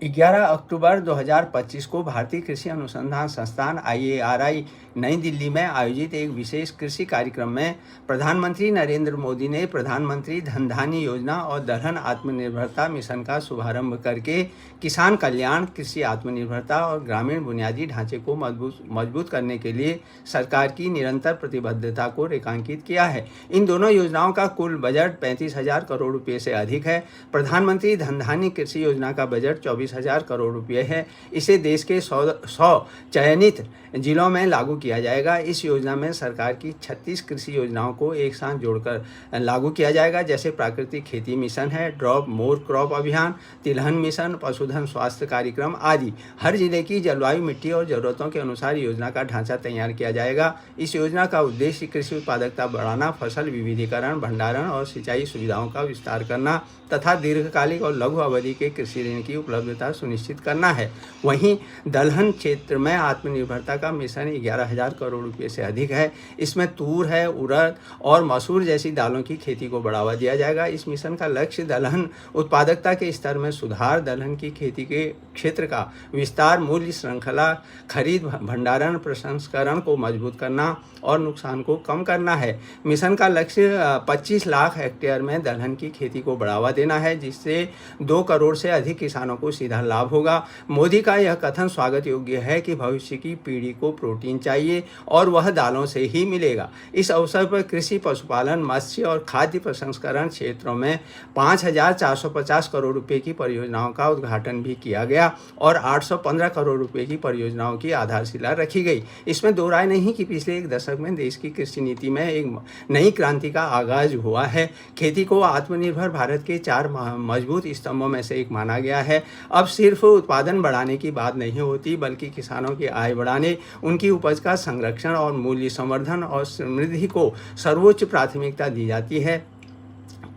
11 अक्टूबर 2025 को भारतीय कृषि अनुसंधान संस्थान IARI नई दिल्ली में आयोजित एक विशेष कृषि कार्यक्रम में प्रधानमंत्री नरेंद्र मोदी ने प्रधानमंत्री धन धान्य योजना और दलहन आत्मनिर्भरता मिशन का शुभारंभ करके किसान कल्याण, कृषि आत्मनिर्भरता और ग्रामीण बुनियादी ढांचे को मजबूत करने के लिए सरकार की निरंतर प्रतिबद्धता को रेखांकित किया है। इन दोनों योजनाओं का कुल बजट 35,000 करोड़ रुपये से अधिक है। प्रधानमंत्री धन धान्य कृषि योजना का बजट 24,000 करोड़ रुपये है। इसे देश के 100 चयनित जिलों में लागू किया जाएगा। इस योजना में सरकार की 36 कृषि योजनाओं को एक साथ जोड़कर लागू किया जाएगा, जैसे प्राकृतिक खेती मिशन है, ड्रॉप मोर क्रॉप अभियान, तिलहन मिशन, पशुधन स्वास्थ्य कार्यक्रम आदि। हर जिले की जलवायु, मिट्टी और जरूरतों के अनुसार योजना का ढांचा तैयार किया जाएगा। इस योजना का उद्देश्य कृषि उत्पादकता बढ़ाना, फसल विविधीकरण, भंडारण और सिंचाई सुविधाओं का विस्तार करना तथा दीर्घकालिक और लघु अवधि के कृषि ऋण की उपलब्धता सुनिश्चित करना है। वहीं दलहन क्षेत्र में आत्मनिर्भरता का मिशन 11,000 करोड़ रुपये से अधिक है। इसमें तूर है, उड़द और मसूर जैसी दालों की खेती को बढ़ावा दिया जाएगा। इस मिशन का लक्ष्य दलहन उत्पादकता के स्तर में सुधार, दलहन की खेती के क्षेत्र का विस्तार, मूल्य श्रृंखला, खरीद, भंडारण, प्रसंस्करण को मजबूत करना और नुकसान को कम करना है। मिशन का लक्ष्य 25 लाख हेक्टेयर में दलहन की खेती को बढ़ावा देना है, जिससे 2 करोड़ से अधिक किसानों को सीधा लाभ होगा। मोदी का यह कथन स्वागत योग्य है कि भविष्य की पीढ़ी को प्रोटीन चाहिए और वह दालों से ही मिलेगा। इस अवसर पर कृषि, पशुपालन, मत्स्य और खाद्य प्रसंस्करण क्षेत्रों में 5,450 करोड़ रुपए की परियोजनाओं का उद्घाटन भी किया गया और 815 करोड़ रुपए की परियोजनाओं की आधारशिला रखी गई। इसमें दो राय नहीं कि पिछले एक दशक में देश की कृषि नीति में एक नई क्रांति का आगाज हुआ है। खेती को आत्मनिर्भर भारत के 4 मजबूत स्तंभों में से एक माना गया है। अब सिर्फ उत्पादन बढ़ाने की बात नहीं होती, बल्कि किसानों की आय बढ़ाने, उनकी उपज का संरक्षण और मूल्य संवर्धन और समृद्धि को सर्वोच्च प्राथमिकता दी जाती है।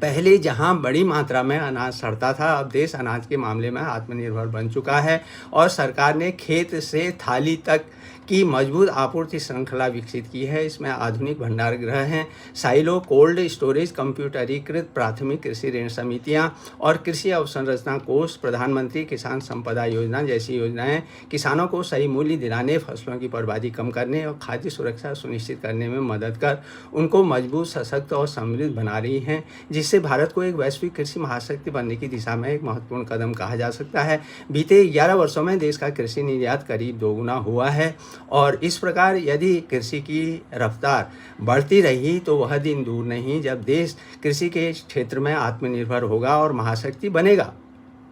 पहले जहां बड़ी मात्रा में अनाज सड़ता था, अब देश अनाज के मामले में आत्मनिर्भर बन चुका है और सरकार ने खेत से थाली तक की मजबूत आपूर्ति श्रृंखला विकसित की है। इसमें आधुनिक भंडार गृह हैं, साइलो, कोल्ड स्टोरेज, कंप्यूटरीकृत प्राथमिक कृषि ऋण समितियां और कृषि अवसंरचना कोष, प्रधानमंत्री किसान संपदा योजना जैसी योजनाएं किसानों को सही मूल्य दिलाने, फसलों की बर्बादी कम करने और खाद्य सुरक्षा सुनिश्चित करने में मदद कर उनको मजबूत, सशक्त और समृद्ध बना रही हैं, जिससे भारत को एक वैश्विक कृषि महाशक्ति बनने की दिशा में एक महत्वपूर्ण कदम कहा जा सकता है। बीते 11 वर्षों में देश का कृषि निर्यात करीब 2 गुना हुआ है और इस प्रकार यदि कृषि की रफ्तार बढ़ती रही तो वह दिन दूर नहीं जब देश कृषि के क्षेत्र में आत्मनिर्भर होगा और महाशक्ति बनेगा।